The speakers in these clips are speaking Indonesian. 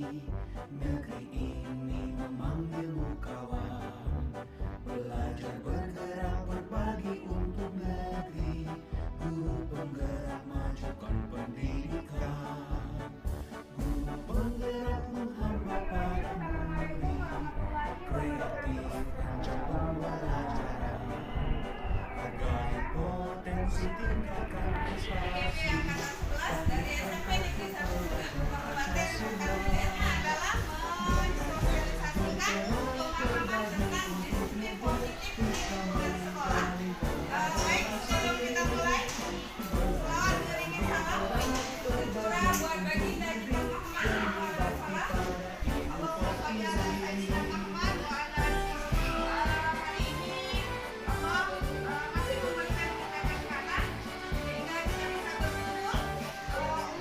Negeri ini memanggilmu kawan. Belajar bergerak berbagi untuk negeri. Guru penggerak majukan pendidikan. Guru penggerakmu hamba pada murid. Kreatif rancang pembelajaran. Hargai potensi tingkatkan prestasi. Dari SMP Negeri 1 Kabupaten Pangkal adalah mensosialisasikan pemahaman tentang disiplin positif di lingkungan sekolah. Baik, sebelum kita mulai, selamat beriringin salam sejahtera buat baginda kita Muhammad SAW. Allahumma sholli ala sayyidina Muhammad wa ala hari ini Allah masih memberikan kita kesempatan sehingga kita bisa berkumpul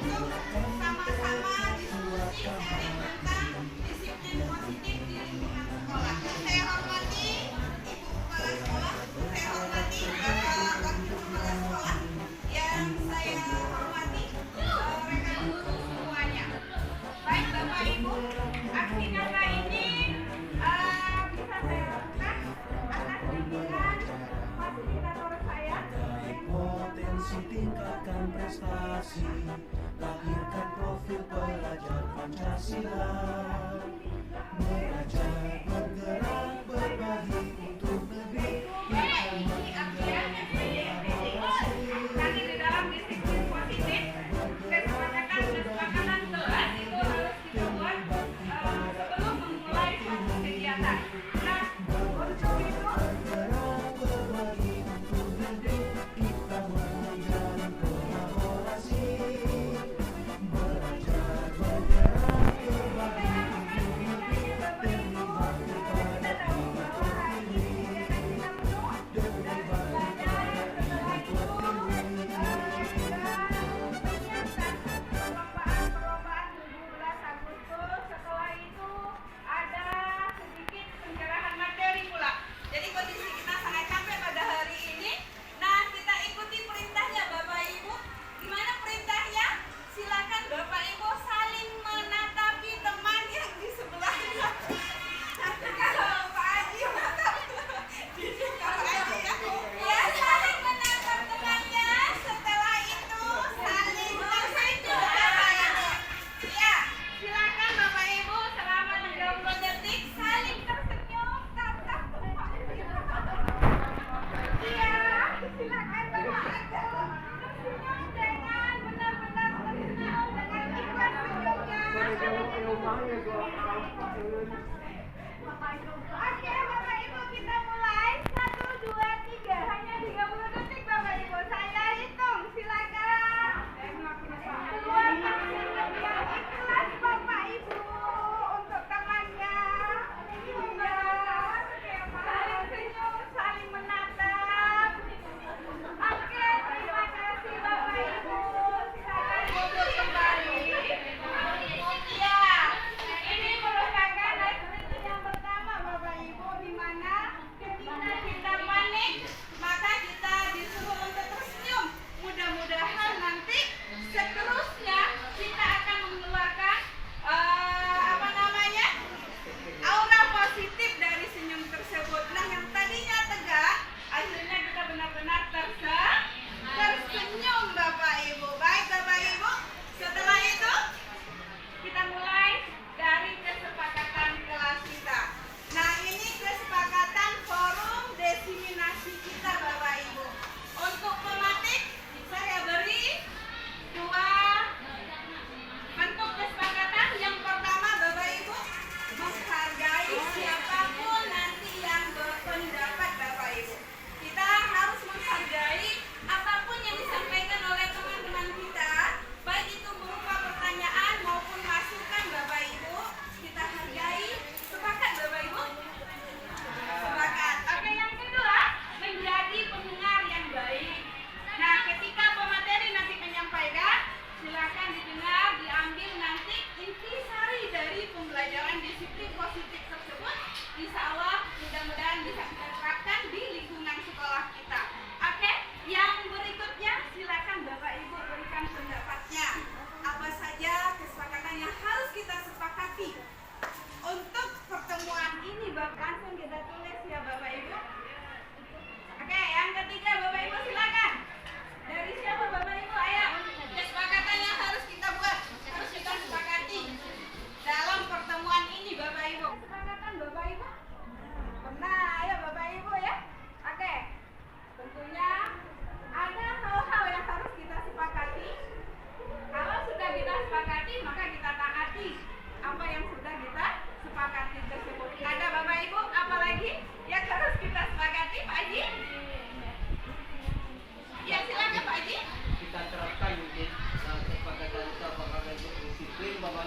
untuk sama-sama diskusi sharing tentang disiplin positif di lingkungan sekolah. Saya hormati Ibu Kepala Sekolah, saya hormati Bapak Wakil Kepala Sekolah, yang saya hormati rekan guru semuanya. Baik Bapak Ibu, aksi nyata ini bisa saya lakukan atas bimbingan fasilitator saya. Hargai potensi tingkatkan prestasi. Lahirkan profil pelajar Pancasila. Belajar bergerak berbagi untuk negeri. Ini artian nanti di dalam disiplin positif kesepakatan kelas itu harus dibuat sebelum memulai suatu kegiatan. Nah, untuk itu Bergerak berbagi untuk negeri. Kita menjalin kolaborasi. Belajar bergerak berbagi untuk negeri. Terlibat kepada pihak terpilih. Terlibat kepada pihak perlombaan 17 Agustus. Setelah itu ada sedikit pencerahan materi pula. Jadi kondisi kita sangat capek pada hari ini. Nah, kita ikuti perintahnya Bapak Ibu. Gimana perintahnya? Silakan Bapak Ibu saling menatapi teman yang di sebelahnya. Nanti kalau Pak Haji menatap diri Pak Haji ya saling menatap temannya. Setelah itu saling tersenyum Bapak Ibu. Ya, silakan Bapak Ibu selama 30 detik saling tersenyum tatap teman. Iya, silakan Bapak aja tersenyum dengan benar-benar tersenyum dengan ikhlas senyumnya. Oke Bapak Ibu, kita mulai 1, 2, 3. Hanya 30 detik Bapak Ibu. Saya hitung, silakan. Keluarkan senyum yang ikhlas Bapak Ibu untuk temannya. Iya, saling senyum, saling menatap. Oke, terima kasih Bapak Ibu. Silakan duduk kembali. Ya, ini merupakan activity yang pertama Bapak Ibu, di mana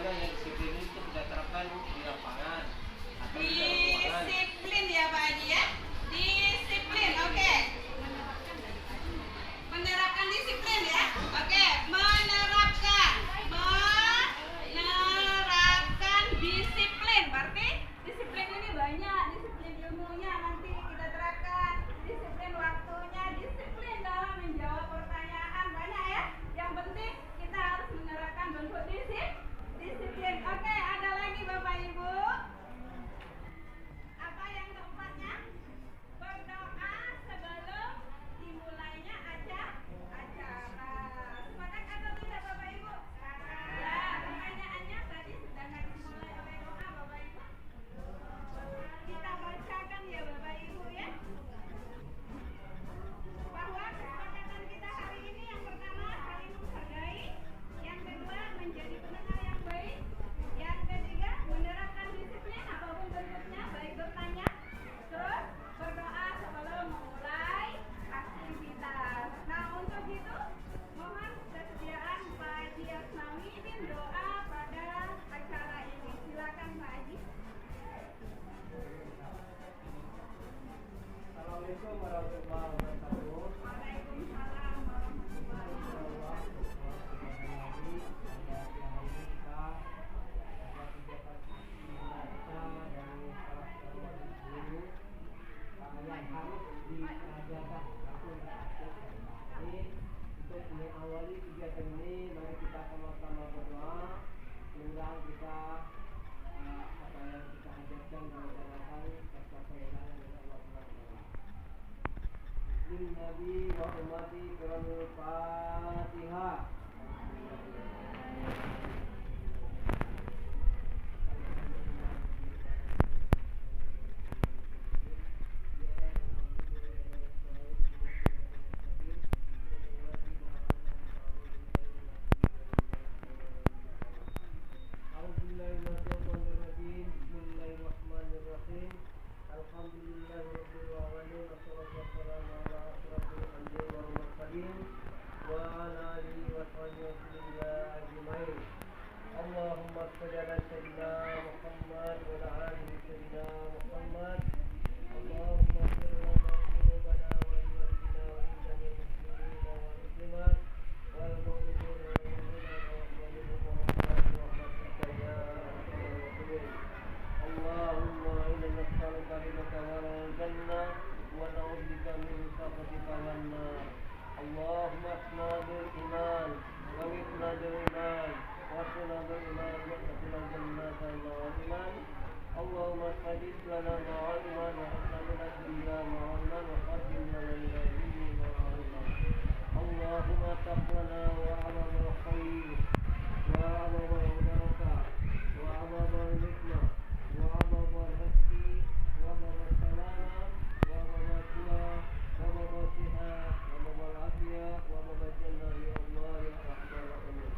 yang disiplin itu kita terapkan di lapangan atau di dalam ruangan. Disiplin ya Pak Haji ya. Disiplin, oke. Menerapkan disiplin ya. Oke, menerapkan disiplin. Berarti disiplin ini banyak, disiplin ilmunya nanti kita terapkan, disiplin waktunya, disiplin dalam menjawab pertanyaan banyak ya. Yang penting kita harus menerapkan bentuk disiplin. Oke, ada lagi Bapak Ibu. Apa yang keempatnya? Berdoa sebelum dimulainya acara. Sepakat atau tidak Bapak Ibu? Ya, pertanyaannya tadi sudah dimulai oleh doa Bapak Ibu. Kita bacakan ya Bapak Ibu ya. Bahwa kesepakatan kita hari ini yang pertama saling menghargai, yang kedua menjadi pendengar yang baik, yang ketiga menerapkan disiplin apapun bentuknya, baik bertanya, terus berdoa sebelum memulai aktivitas. Nah untuk itu mohon kesediaan Pak Haji Asnawi izin doa pada acara ini. Silakan Pak Haji. Assalamualaikum warahmatullahi wabarakatuh. Waalaikumsalam warahmatullahi wabarakatuh. Yang harus dikerjakan ini untuk mengawali kegiatan ini, mari kita sama-sama berdoa. Semoga kita apa yang kita hajatkan dan rencanakan tercapai dengan Allah SWT. Lin Nabi wa ummati kiramul Fatihah. Bismillahirrahmanirrahim. Alhamdulillahirabbil alamin. Wassalatu wassalamu ala asyrafil anbiya'i wal mursalin wa ala alihi wa sahbihi ajmain. Allahumma shalli ala sayyidina Muhammad wa ala ali sayyidina Muhammad. Allahumma ighfir lana dhunubana wa liwalidina wa lil muslimina wal muslimat wal mu'minina wal mu'minat wa salihun wa rahmatika ya arhamar rahimin. Allahumma inna nas'aluka ridhaka wal jannah wa na'udzubika min sakhatika wan nar. Allahumma asna bil iman wa mitna bil iman wa asna bil iman wa asna jannata ma'al iman. Allahumma sadid lana ma'al iman wa asna lana dunya ma'al iman wa qadim lana ila dini ma'al iman. Allahumma taqlana wa amal khair wa amal barakah wa amal hikmah وعظم الرزق وعظم السلامة وعظم الجوع وعظم الصحة وعظم العافية وعظم الجنة يا الله يا أرحم الراحمين.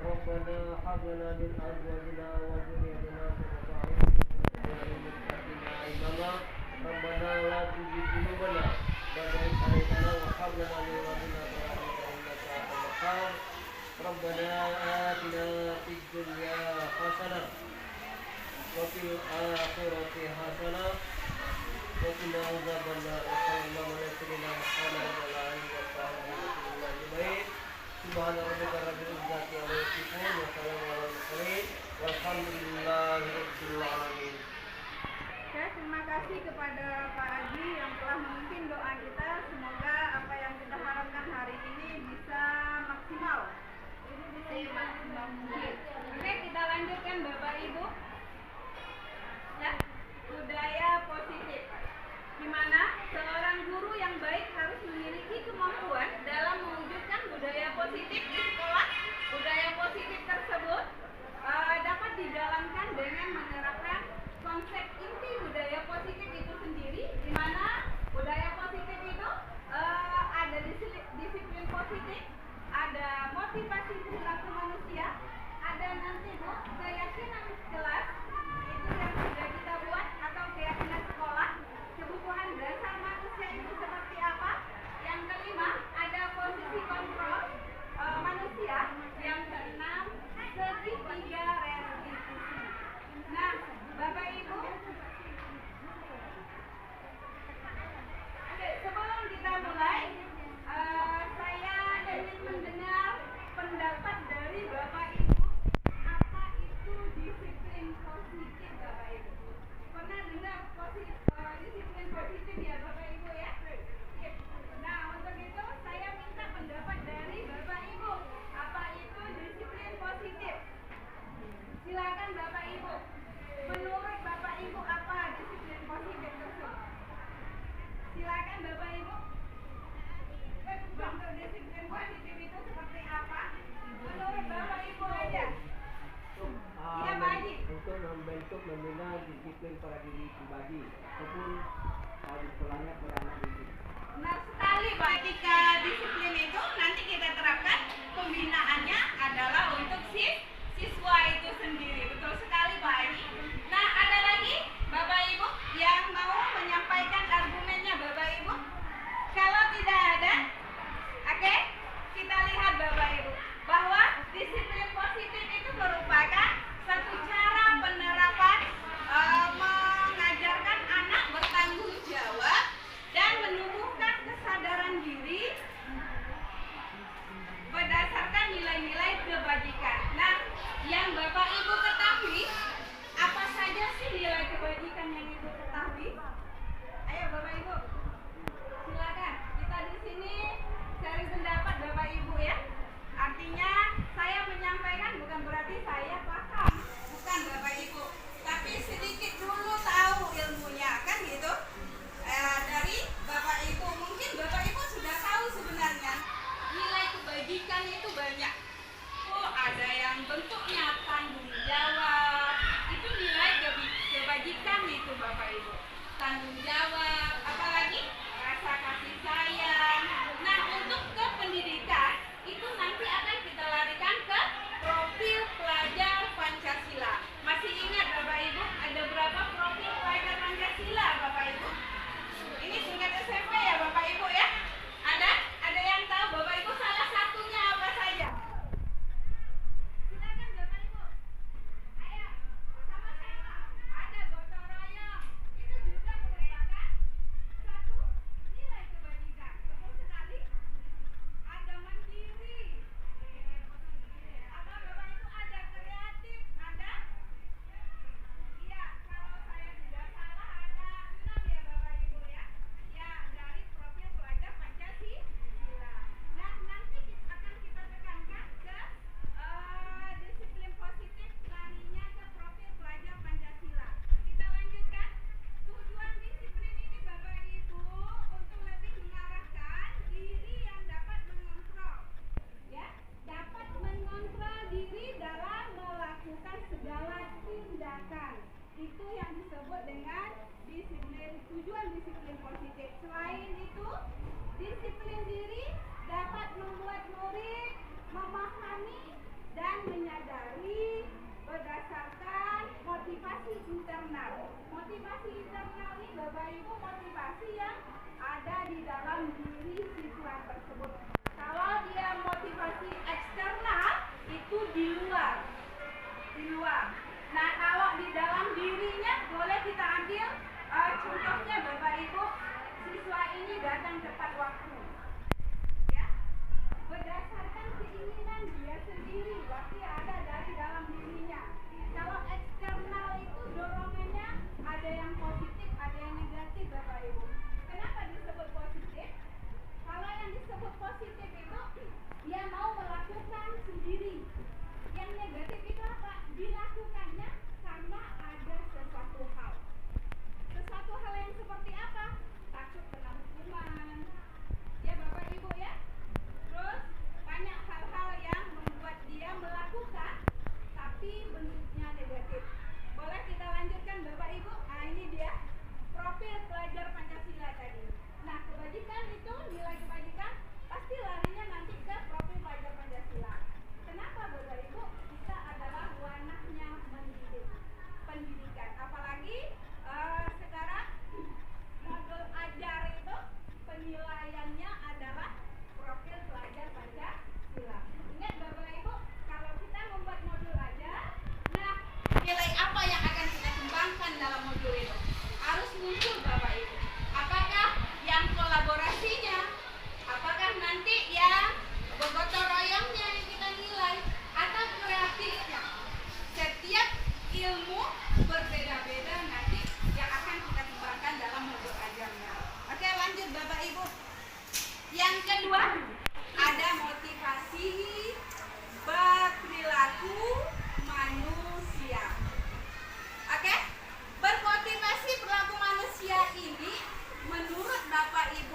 ربنا هب لنا من أزواجنا وذريتنا قرة أعين واجعلنا للمتقين إماما. ربنا لا تزغ قلوبنا بعد إذ هديتنا وهب لنا من لدنك رحمة إنك أنت الوهاب. ربنا آتنا في الدنيا حسنة وفي الآخرة حسنة وقنا عذاب النار. وصلى الله على سيدنا محمد وعلى آله وصحبه أجمعين. سبحان ربك رب العزة عما يصفون وسلام على المرسلين والحمد لله رب العالمين. Oke, terima kasih kepada Pak Haji yang telah memimpin doa kita. Semoga apa yang kita harapkan hari ini bisa maksimal. Semaksimal mungkin. Oke, kita lanjutkan Bapak Ibu. Ya, budaya positif. Di mana seorang guru yang baik harus memiliki kemampuan dalam mewujudkan budaya positif di sekolah. Budaya positif tersebut dapat dijalankan dengan menerapkan konsep inti budaya positif itu sendiri, di mana budaya positif itu ada disiplin positif, ada motivasi perilaku manusia, ada nanti Silakan Bapak Ibu. Bentuk disiplin positif itu seperti apa? Menurut Bapak Ibu aja. Iya, Pak Haji. Untuk membentuk membina disiplin pada diri pribadi ataupun di sekolahnya pada anak didik. Benar sekali, Pak. Ketika disiplin itu nanti kita terapkan pembinaannya adalah untuk siswa itu sendiri. Betul sekali, Pak Haji. Nah, ada lagi Bapak Ibu yang mau menyampaikan argumennya, Bapak Ibu? Kalau tidak ada, oke, kita lihat Bapak Ibu bahwa disiplin positif itu merupakan satu cara penerapan mengajarkan anak bertanggung jawab dan menumbuhkan kesadaran diri berdasarkan nilai-nilai kebajikan. Nah, yang Bapak Ibu ketahui, apa saja sih nilai kebajikan yang Ibu ketahui? Ayo Bapak Ibu, silakan. Kita di sini cari pendapat Bapak Ibu ya. Artinya saya menyampaikan bukan berarti saya paham, bukan Bapak Ibu, tapi sedikit dulu tahu ilmunya, kan gitu. Dari Bapak Ibu, mungkin Bapak Ibu sudah tahu sebenarnya nilai kebajikan itu banyak. Oh, ada yang bentuknya tanggung jawab, itu nilai kebajikan itu Bapak Ibu. Tanggung jawab, apalagi rasa kasih sayang. Nah, untuk ke pendidikan itu nanti akan kita larikan ke profil pelajar Pancasila. Masih ingat Bapak Ibu ada berapa profil pelajar Pancasila Bapak Ibu? Ini tingkat SMP ya Bapak Ibu ya? Ada yang tahu Bapak Ibu salah satunya apa saja? Silakan Bapak Ibu. Ayo, sama-sama. Ada gotong royong. Itu juga merupakan satu nilai kebajikan. Betul sekali. Ada mandiri. Apa Bapak Ibu ada kreatif? Ada? Iya, kalau saya tidak salah ada 6 ya Bapak Ibu ya. Ya, dari profil pelajar Pancasila. Nah, nanti akan kita tekankan ke disiplin positif larinya ke profil pelajar Pancasila. Kita lanjutkan. Tujuan disiplin ini Bapak Ibu untuk lebih mengarahkan diri yang dapat mengontrol. Ya, dapat mengontrol diri dalam melakukan segala tindakan. Itu yang disebut dengan tujuan disiplin positif. Selain itu, disiplin diri dapat membuat murid memahami dan menyadari berdasarkan motivasi internal. Motivasi internal ini Bapak Ibu motivasi yang ada di dalam diri siswa tersebut. Kalau dia motivasi eksternal itu di luar. Nah, kalau di dalam dirinya boleh kita ambil contohnya Bapak Ibu, siswa ini datang tepat waktu. Ya. Berdasarkan keinginan dia sendiri, berarti ada dari dalam dirinya. Kalau eksternal itu dorongannya ada yang positif, ada yang negatif Bapak Ibu. Kenapa disebut positif? Kalau yang disebut positif itu dia mau melakukan sendiri. Yang negatif itu apa? Dilakukannya karena ada sesuatu hal. Sesuatu hal yang seperti apa? Takut kena hukuman. Ya Bapak Ibu ya. Terus banyak hal-hal yang membuat dia melakukan tapi bentuknya negatif. Boleh kita lanjutkan Bapak Ibu? Nah, ini dia profil pelajar Pancasila tadi. Nah, kebajikan itu, nilai kebajikan pasti larinya nanti ke profil pelajar Pancasila. Kenapa Bapak Ibu? Kita adalah ranahnya mendidik, pendidikan. Apalagi sekarang modul ajar itu penilaiannya adalah profil pelajar Pancasila. Ingat Bapak Ibu, kalau kita membuat modul ajar, nah nilai apa yang akan kita kembangkan dalam modul itu? Harus muncul Bapak Ibu. Apakah yang kolaborasinya? Apakah nanti yang bergotong royongnya yang kita nilai? Atau kreatifnya? Setiap ilmu berbeda-beda nanti yang akan kita kembangkan dalam modul ajarnya. Oke, lanjut Bapak Ibu. Yang kedua, ada motivasi berperilaku manusia. Oke? Bermotivasi perilaku manusia ini menurut Bapak Ibu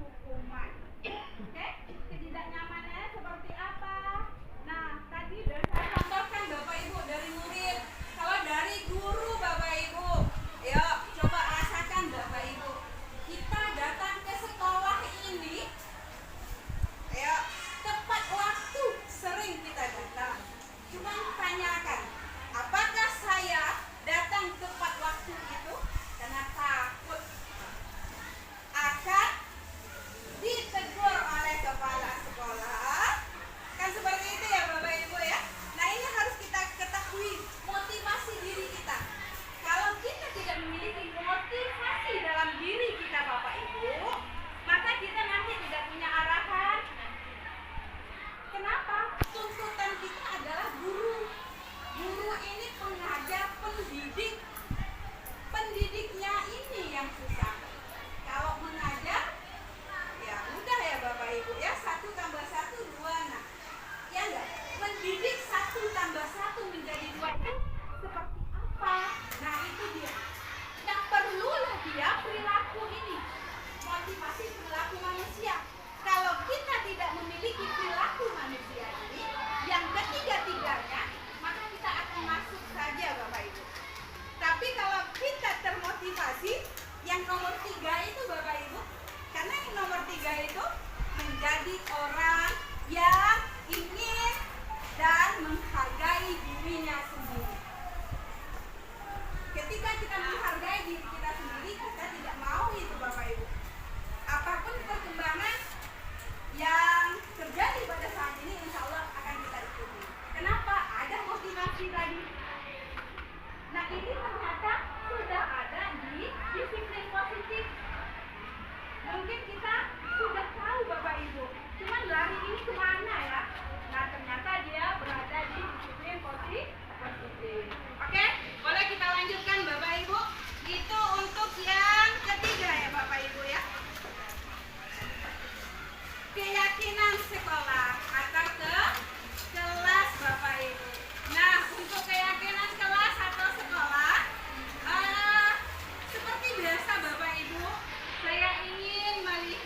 hukuman. Oke, ketidaknyamanannya seperti apa? Nah, tadi sudah saya contohkan Bapak Ibu dari murid. Kalau dari guru Bapak Ibu, yuk coba rasakan Bapak Ibu. Kita datang ke sekolah ini, ayo tepat waktu sering kita datang. Cuma tanyakan, apakah saya datang tepat waktu itu karena takut akan ditegur oleh kepala sekolah? Kan seperti itu ya Bapak Ibu ya. Nah, ini harus kita ketahui motivasi diri kita. Kalau kita tidak memiliki motivasi dalam diri kita Bapak Ibu, maka kita nanti tidak punya arahan. Kenapa? Tuntutan kita adalah guru. Guru ini pengajar, pendidik. Pendidiknya ini yang susah. Kalau mengajar, ya mudah ya Bapak Ibu ya, 1 tambah 1 2. Nah, ya enggak? Mendidik 1 tambah 1 menjadi 2 itu seperti apa? Nah, itu dia. Yang perlulah dia perilaku ini. Motivasi perilaku manusia. Kalau kita tidak memiliki perilaku manusia ini, yang ketiga-tiganya, maka kita akan masuk saja Bapak Ibu. Tapi kalau kita termotivasi, yang nomor 3 itu Bapak Ibu, karena yang nomor 3 itu menjadi orang yang ingin dan menghargai dirinya sendiri. Ketika kita menghargai diri kita sendiri, kita tidak mau itu Bapak Ibu. Apapun perkembangan yang terjadi pada saat ini, insya Allah akan kita ikuti. Kenapa? Ada motivasi tadi. Nah, ini ternyata sudah ada di disiplin positif. Mungkin kita sudah tahu Bapak Ibu, cuman lari ini kemana ya? Nah, ternyata dia berada di disiplin positif. Oke, boleh kita lanjutkan Bapak Ibu. Itu untuk yang ketiga ya Bapak Ibu ya. Keyakinan sekolah atau ke kelas Bapak Ibu. Nah, untuk keyakinan kelas atau sekolah, seperti biasa Bapak Ibu, saya ingin melihat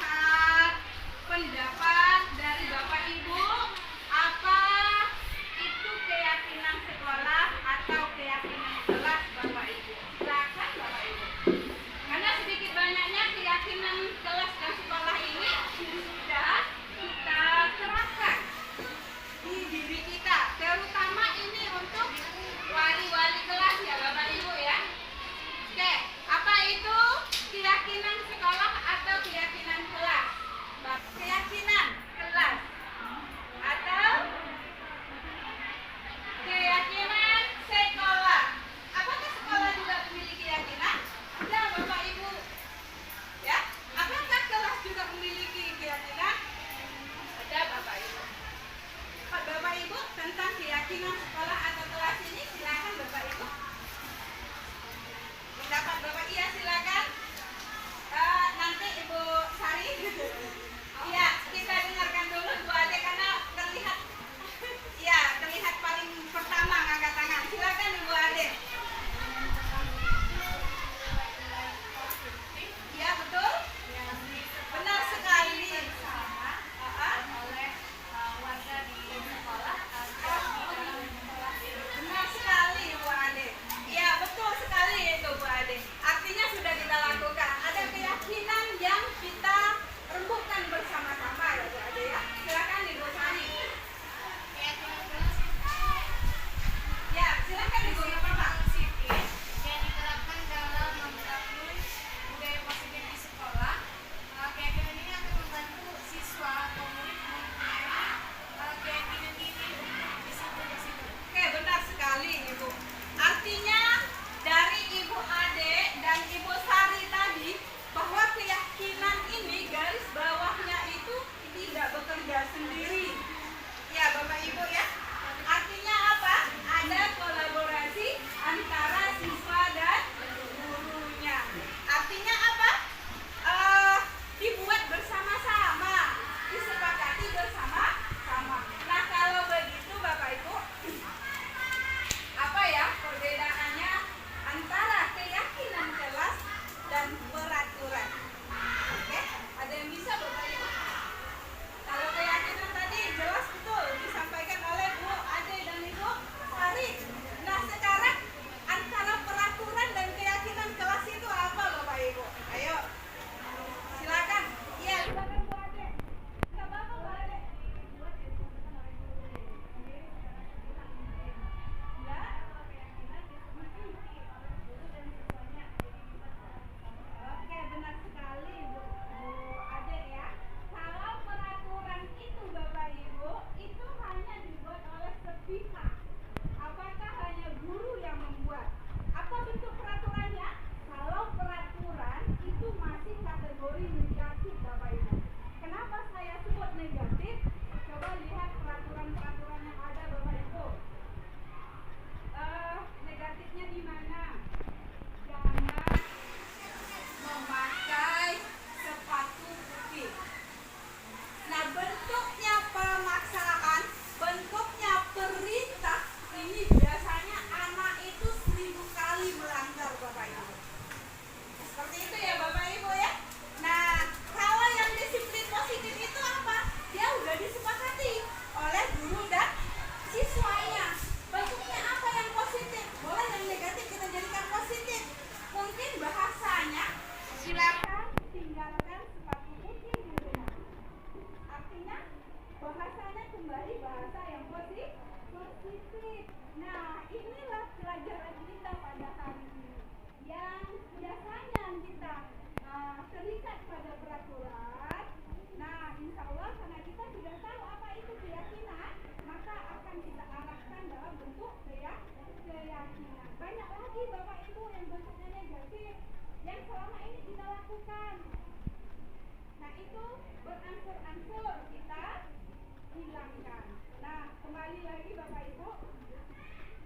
Sekali lagi Bapak Ibu,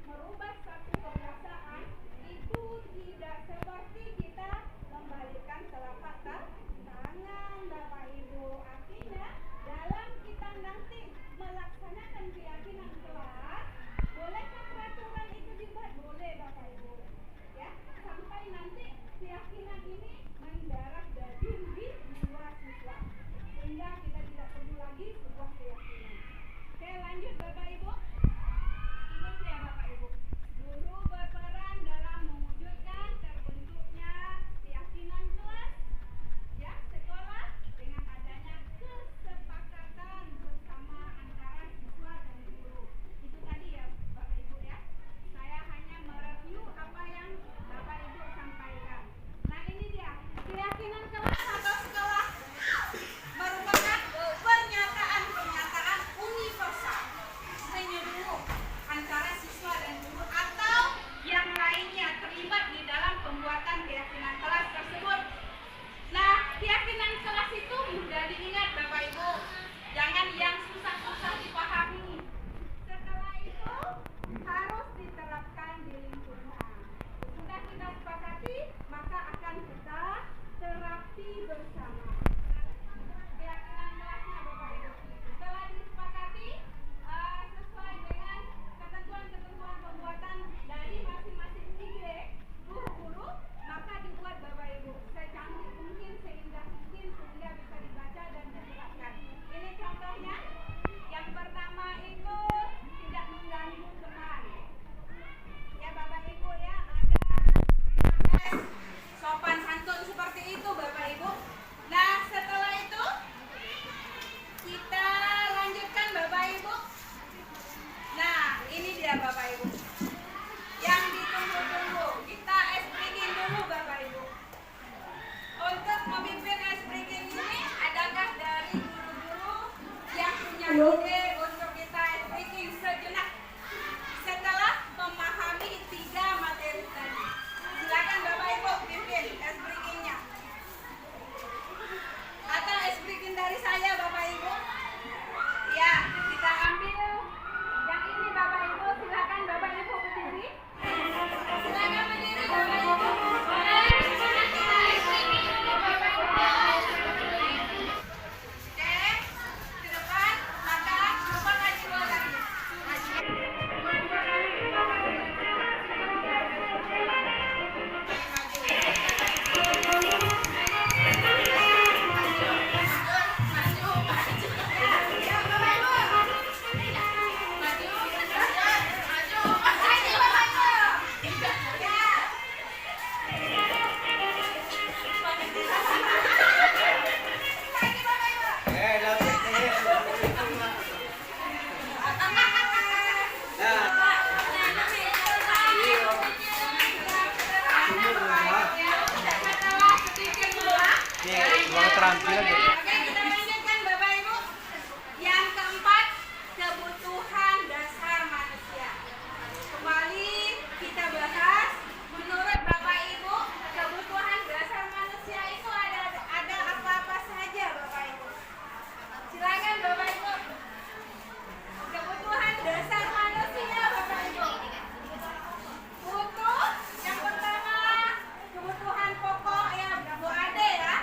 merubah satu kebiasaan itu tidak seperti kita membalikkan telapak tangan Bapak Ibu. Artinya dalam kita nanti melaksanakan keyakinan kelas, bolehkah peraturan itu dibuat? Boleh Bapak Ibu. Ya, sampai nanti keyakinan ini mendarah daging di jiwa siswa, sehingga kita tidak perlu lagi sebuah keyakinan. Oke, lanjut Bapak Ibu. Ingat ya Bapak Ibu, guru berperan dalam mewujudkan terbentuknya keyakinan kelas, ya, sekolah dengan adanya kesepakatan bersama antara siswa dan guru. Itu tadi ya Bapak Ibu ya. Saya hanya mereview apa yang Bapak Ibu sampaikan. Nah ini dia, keyakinan kelas atau sekolah merupakan pernyataan universal menyeluruh antara siswa dan guru atau yang lainnya terlibat di dalam pembuatan keyakinan kelas tersebut. Nah, keyakinan kelas itu mudah diingat Bapak Ibu. Jangan yang susah-susah dipahami. Setelah itu harus diterapkan di lingkungan. Sudah kita sepakati, maka akan kita terapi bersama. Keyakinan kelasnya Bapak Ibu. Setelah disepakati sesuai dengan ketentuan-ketentuan pembuatan dari masing-masing ide guru-guru, maka dibuat Bapak Ibu secantik mungkin, seindah mungkin, sehingga bisa dibaca dan diterapkan. Ini contohnya. Yang pertama itu tidak mengganggu teman. Ya Bapak Ibu ya, ada sopan santun seperti itu Bapak Ibu. Nah setelah itu kita lanjutkan Bapak Ibu. Nah ini dia Bapak Ibu yang ditunggu-tunggu. Kita ice breaking dulu Bapak Ibu. Untuk memimpin ice breaking ini, adakah dari guru-guru yang punya ide untuk kita ice breaking sejenak setelah memahami 3 materi tadi? Silakan Bapak Ibu pimpin ice breakingnya. Atau ice breaking dari saya Bapak Ibu? Ya, kita ambil yang ini Bapak Ibu. Silakan Bapak Ibu berdiri. Silakan berdiri Bapak Ibu. Kita ice breaking dulu Bapak Ibu. Oke, ke depan, maka lupa maju lagi. Terampil aja. Oke, kita lanjutkan Bapak Ibu. Yang keempat, kebutuhan dasar manusia. Kembali kita bahas, menurut Bapak Ibu, kebutuhan dasar manusia itu ada apa-apa saja Bapak Ibu? Silakan Bapak Ibu. Kebutuhan dasar manusia Bapak Ibu. Butuh yang pertama, kebutuhan pokok ya Bu Ade ya.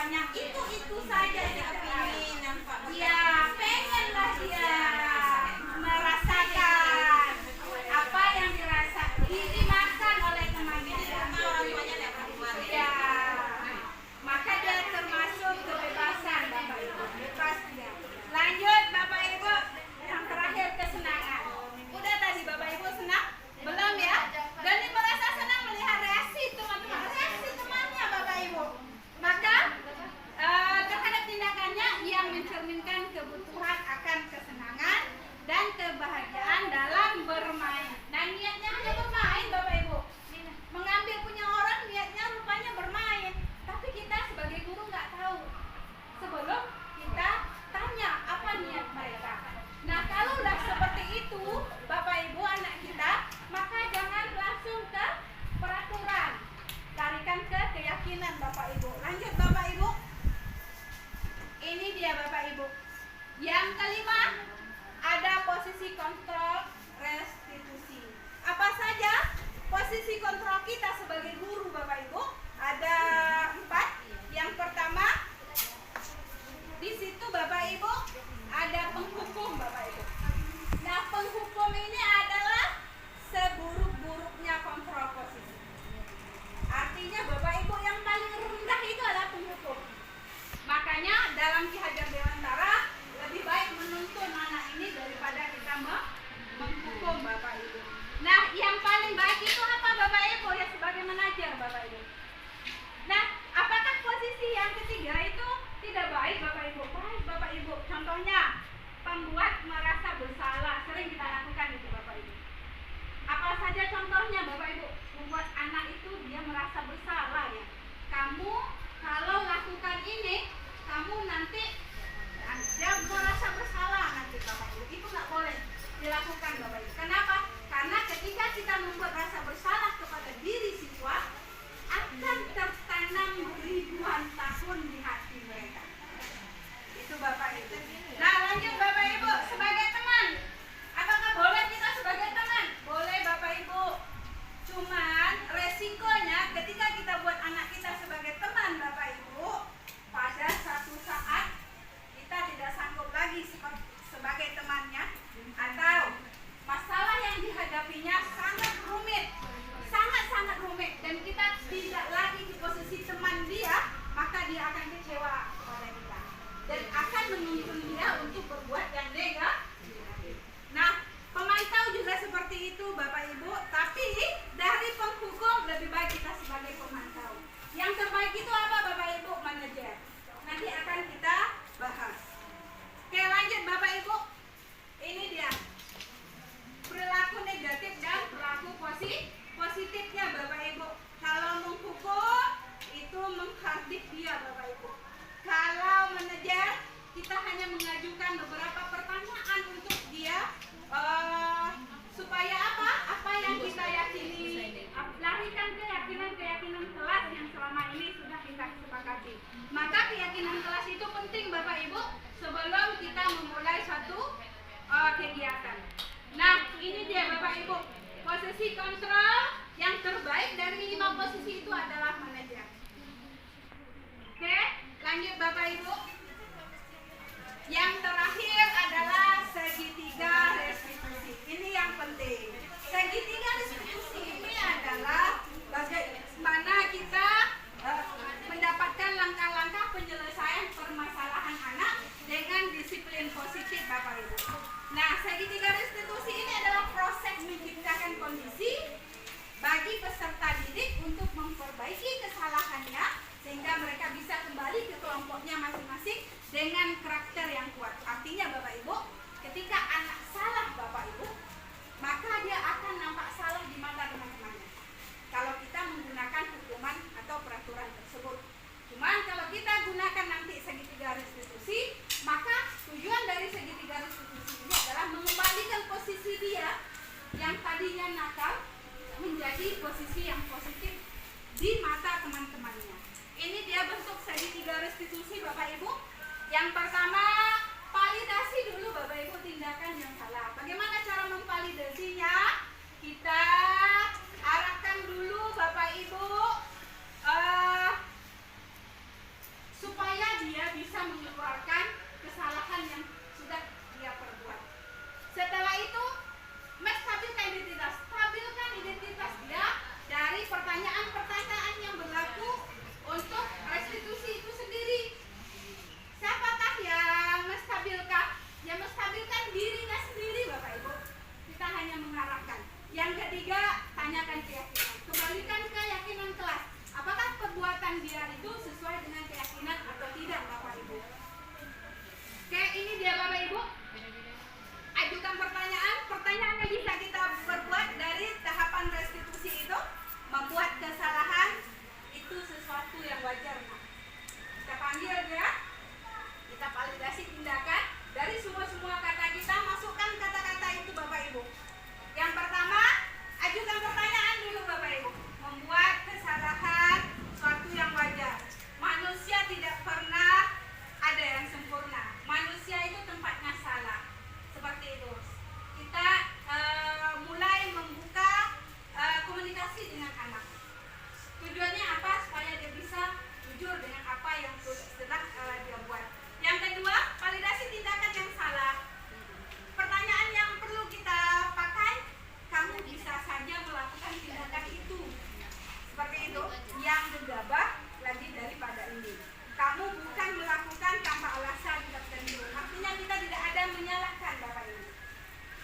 banyak, itu saja dia ya pengenlah dia merasakan apa yang dimakan oleh temannya ya, maka dia termasuk kebebasan Bapak Ibu, bebas dia. Lanjut Bapak Ibu, yang terakhir kesenangan. Udah tadi Bapak Ibu senang? Belum ya? Dani merasa senang melihat reaksi teman-teman, reaksi temannya Bapak Ibu. Maka terhadap tindakannya yang mencerminkan kebutuhan akan kesenangan dan kebahagiaan dalam bermain. Nah niatnya hanya bermain Bapak Ibu. Mengambil punya orang niatnya rupanya bermain. Tapi kita sebagai guru nggak tahu. Sebelum kita tanya apa niat mereka. Nah kalaulah seperti itu Bapak Ibu anak kita, maka jangan langsung ke peraturan. Tarikan ke keyakinan Bapak Ibu. Lanjut Bapak Ibu. Ini dia Bapak Ibu. Yang kelima, ada posisi kontrol restitusi. Apa saja posisi kontrol kita sebagai guru Bapak Ibu? Ada 4. Yang pertama, di situ Bapak Ibu ada penghukum Bapak Ibu. Nah penghukum ini adalah seburuk-buruknya kontrol posisi. Artinya Bapak Ibu yang paling rendah itu adalah penghukum. Makanya dalam Ki Hajar Dewantara lebih baik menuntun anak ini daripada kita menghukum Bapak Ibu. Nah yang paling baik itu apa Bapak Ibu ya sebagai menajar Bapak Ibu? Nah apakah posisi yang ketiga itu tidak baik Bapak Ibu? Baik Bapak Ibu. Contohnya pembuat merasa bersalah, sering kita lakukan itu Bapak Ibu. Apa saja contohnya Bapak Ibu? Membuat anak itu dia merasa bersalah ya. Kamu kalau lakukan ini, kamu nanti dia merasa bersalah nanti Bapak Ibu. Itu nggak boleh dilakukan Bapak Ibu. Kenapa? Karena ketika kita membuat rasa bersalah kepada diri siswa, akan tertanam ribuan tahun di hati mereka. Itu Bapak Ibu. Nah lanjut Bapak Ibu, sebagai teman, apakah boleh kita sebagai teman? Boleh Bapak Ibu. Cuman resikonya ketika kita buat anak kita sebagai teman Bapak Ibu, pada satu saat kita tidak sanggup lagi sebagai temannya, atau masalah yang dihadapinya sangat rumit, sangat-sangat rumit, dan kita tidak lagi di posisi teman dia, maka dia akan kecewa kepada kita dan akan menuntun dia untuk berbuat yang negatif. Nah pemantau juga seperti itu Bapak Ibu, tapi dari penghukum lebih baik kita sebagai pemantau. Yang terbaik itu apa Bapak Ibu? Manajer. Nanti akan kita bahas. Oke lanjut Bapak Ibu. Ini dia perilaku negatif dan perilaku positifnya Bapak Ibu. Kalau menghukum itu menghardik dia Bapak Ibu. Kalau manajer kita hanya mengajukan beberapa pertanyaan untuk dia supaya apa yang kita yakini, larikan keyakinan kelas yang selama ini sudah kita sepakati. Maka keyakinan kelas itu penting Bapak Ibu sebelum kita memulai suatu kegiatan. Nah ini dia Bapak Ibu, posisi kontrol yang terbaik dari 5 posisi itu adalah manajer. Oke lanjut Bapak Ibu. Yang terakhir adalah segitiga restitusi. Ini yang penting. Segitiga restitusi ini adalah bagaimana kita mendapatkan langkah-langkah penyelesaian permasalahan anak dengan disiplin positif Bapak Ibu. Nah segitiga restitusi ini adalah proses menciptakan kondisi bagi peserta didik untuk memperbaiki kesalahannya sehingga mereka bisa kembali ke kelompoknya masing-masing dengan karakter yang kuat. Artinya Bapak Ibu, ketika anak salah Bapak Ibu, maka dia akan nampak salah di mata teman-temannya kalau kita menggunakan hukuman atau peraturan tersebut. Cuman kalau kita gunakan nanti segitiga restitusi, maka tujuan dari segitiga restitusi ini adalah mengembalikan posisi dia yang tadinya nakal menjadi posisi yang positif di mata teman-temannya. Ini dia bentuk segitiga restitusi Bapak Ibu. Yang pertama, validasi dulu Bapak Ibu tindakan yang salah. Bagaimana cara memvalidasinya? Kita arahkan dulu Bapak Ibu supaya pertanyaan-pertanyaan yang berlaku untuk restitusi itu sendiri. Siapakah yang menstabilkan? Yang menstabilkan dirinya sendiri, Bapak Ibu. Kita hanya mengarahkan. Yang ketiga, tanyakan keyakinan. Kembalikan keyakinan kelas. Apakah perbuatan dia itu sesuai dengan keyakinan atau tidak, Bapak Ibu? Oke, ini dia Bapak Ibu. Ajukan pertanyaan. Pertanyaan yang bisa kita perbuat dari tahapan restitusi itu. Membuat kesalahan itu sesuatu yang wajar. Kita panggil dia. Kita validasi tindakan. Dari semua kata kita, masukkan kata-kata itu Bapak Ibu. Yang pertama, ajukan pertanyaan dulu Bapak Ibu. Membuat kesalahan suatu yang wajar. Manusia tidak pernah ada yang sempurna. Manusia itu tempatnya salah. Seperti itu. Kita mulai membuka komunikasi dengan anak. Tujuannya apa? Supaya dia bisa jujur dengan apa yang telah dia buat. Yang kedua, validasi tindakan yang salah. Pertanyaan yang perlu kita pakai, kamu bisa saja melakukan tindakan itu. Seperti itu, yang gegabah lagi daripada ini. Kamu bukan melakukan tanpa alasan tertentu. Artinya kita tidak ada menyalahkan Bapak Ibu.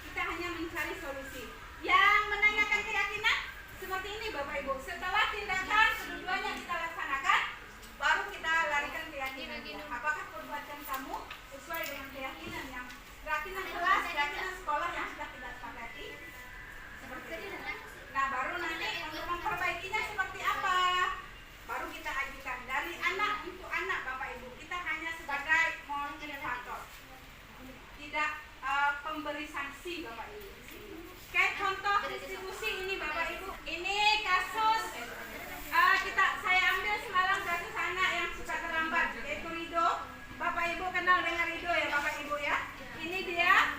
Kita hanya mencari solusi. Yang menanyakan keyakinan, seperti ini Bapak Ibu. Setelah tindakan kedua-duanya kita laksanakan, baru kita larikan keyakinan. Apakah perbuatan kamu sesuai dengan keyakinan kelas, keyakinan sekolah yang sudah kita sepakati? Seperti itu. Nah, baru nanti untuk memperbaikinya seperti apa? Baru kita ajukan dari anak untuk anak Bapak Ibu. Kita hanya sebagai motivator, tidak pemberi sanksi Bapak Ibu. Oke, contoh restitusi ini Bapak Ibu. Ini kasus saya ambil semalam kasus anak yang suka terlambat, yaitu Rido. Bapak Ibu kenal dengan Rido ya Bapak Ibu ya. Ini dia.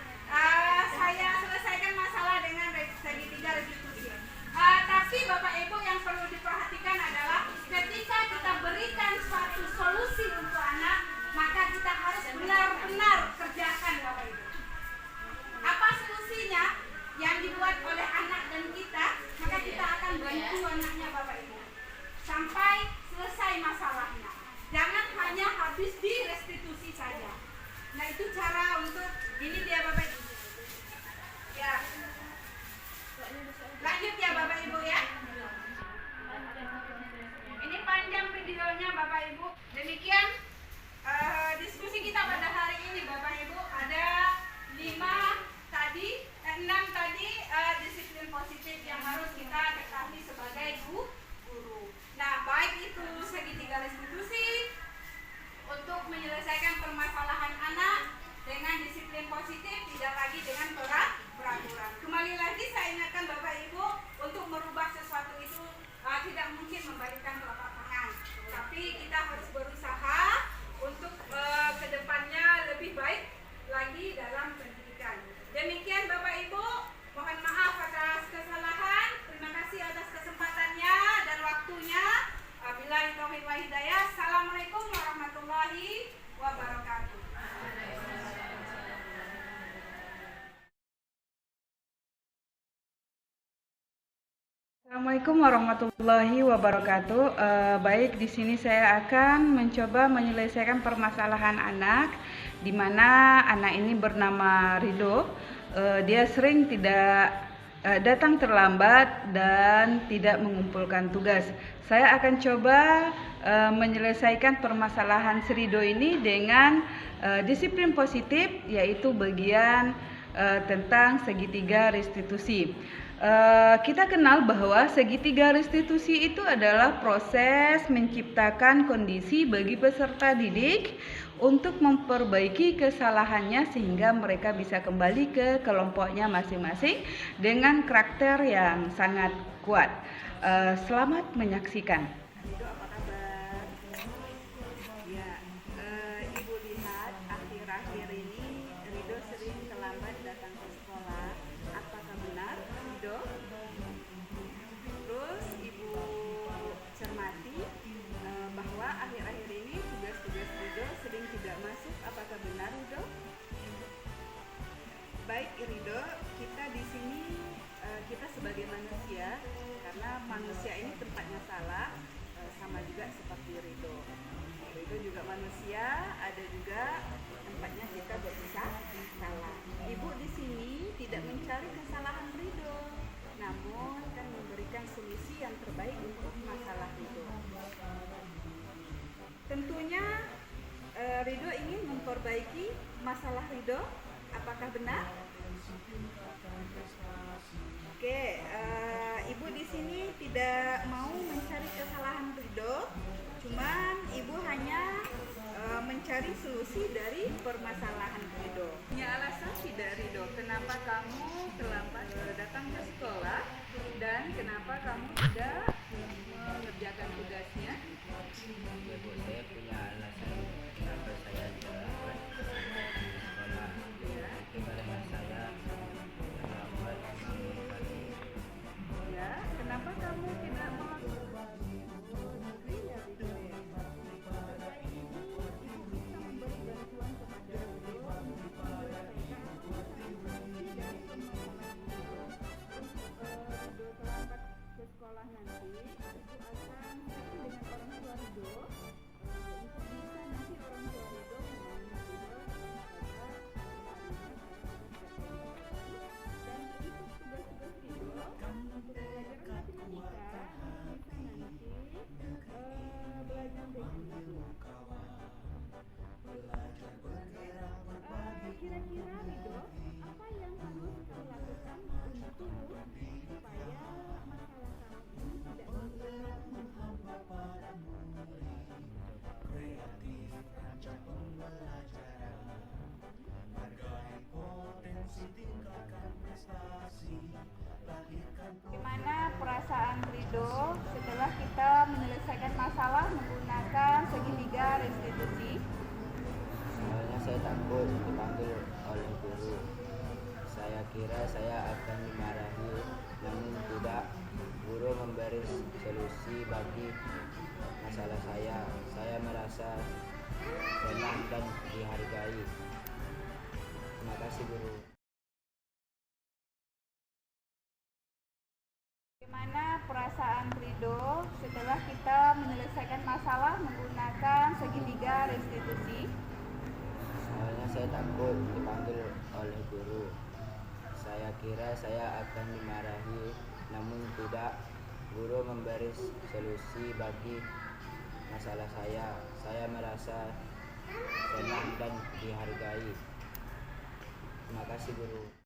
Saya selesaikan masalah dengan segitiga restitusi. Tapi Bapak Ibu yang perlu diperhatikan adalah ketika kita berikan suatu solusi untuk anak, maka kita harus benar-benar kerjakan Bapak Ibu. Apa solusinya yang dibuat oleh anak dan kita, maka kita akan bantu anaknya Bapak Ibu sampai selesai masalahnya. Jangan hanya habis di restitusi saja. Nah, itu cara untuk ini dia Bapak Ibu. Ya. Lanjut ya Bapak Ibu ya. Ini panjang videonya Bapak Ibu. Demikian diskusi kita pada hari ini Bapak Ibu. Ada 6 tadi disiplin positif yang harus kita ketahui sebagai guru. Nah, baik itu segitiga restitusi untuk menyelesaikan permasalahan anak dengan disiplin positif, tidak lagi dengan peraturan. Kembali lagi saya ingatkan Bapak Ibu, untuk merubah sesuatu itu tidak mungkin membalikkan telapak tangan, tapi kita harus berusaha untuk kedepannya lebih baik lagi dalam pendidikan. Demikian Bapak Ibu, mohon maaf atas kesalahan. Terima kasih atas kesempatannya dan waktunya. Wabillahi taufiq wal hidayah. Assalamualaikum warahmatullahi wabarakatuh. Assalamualaikum warahmatullahi wabarakatuh. Baik, di sini saya akan mencoba menyelesaikan permasalahan anak, di mana anak ini bernama Rido. Dia sering tidak datang terlambat dan tidak mengumpulkan tugas. Saya akan coba menyelesaikan permasalahan si Rido ini dengan disiplin positif, yaitu bagian tentang segitiga restitusi. Kita kenal bahwa segitiga restitusi itu adalah proses menciptakan kondisi bagi peserta didik untuk memperbaiki kesalahannya sehingga mereka bisa kembali ke kelompoknya masing-masing dengan karakter yang sangat kuat. Selamat menyaksikan. Rido, apa kabar? Ya, Ibu lihat akhir-akhir ini Rido sering terlambat datang ke sekolah. Apakah benar, Rido? Terus Ibu cermati bahwa akhir-akhir ini tugas-tugas Rido sering tidak masuk. Apakah benar, Rido? Baik, Rido, kita di sini kita sebagai manusia, karena manusia ini tempatnya manusia, ada juga tempatnya kita berpisah salah. Ibu di sini tidak mencari kesalahan Ridho, namun kan memberikan solusi yang terbaik untuk masalah Ridho. Tentunya Ridho ingin memperbaiki masalah Ridho. Apakah benar? Oke, ibu di sini tidak mau mencari kesalahan Ridho, cuman ibu hanya mencari solusi dari permasalahan Ridho. Punya alasan tidak Ridho? Kenapa kamu terlambat datang ke sekolah dan kenapa kamu tidak mengerjakan tugasnya? Ya Bu, saya punya alasan kenapa saya terlambat di sekolah. Ya. Itu karena saya terlambat bangun pagi. Ya, kenapa kamu tidak melakukan negeri ya Ridho ya? Sebagai ibu bisa memberi bantuan kepada Ridho untuk menyelesaikan solusi dari permasalahan Ridho. Ridho terlambat ke sekolah nanti, ibu akan meeting dengan orang tua Ridho untuk bisa nanti orang tua Ridho membantu Ridho dan untuk tugas-tugas Ridho untuk pelajaran matematika bisa nanti belajar begitu. Kira-kira Ridho, apa yang harus kau lakukan untuk supaya masalah kamu ini tidak mengulang? Bagaimana perasaan Ridho setelah kita menyelesaikan masalah menggunakan segitiga restitusi? Awalnya saya takut dipanggil oleh guru. Saya kira saya akan dimarahi, namun tidak. Guru memberi solusi bagi masalah saya. Saya merasa senang dan dihargai. Terima kasih guru. Bagaimana perasaan Ridho setelah kita menyelesaikan masalah menggunakan segitiga restitusi? Awalnya saya takut dipanggil oleh guru. Saya kira saya akan dimarahi, namun tidak. Guru memberi solusi bagi masalah saya. Saya merasa senang dan dihargai. Terima kasih guru.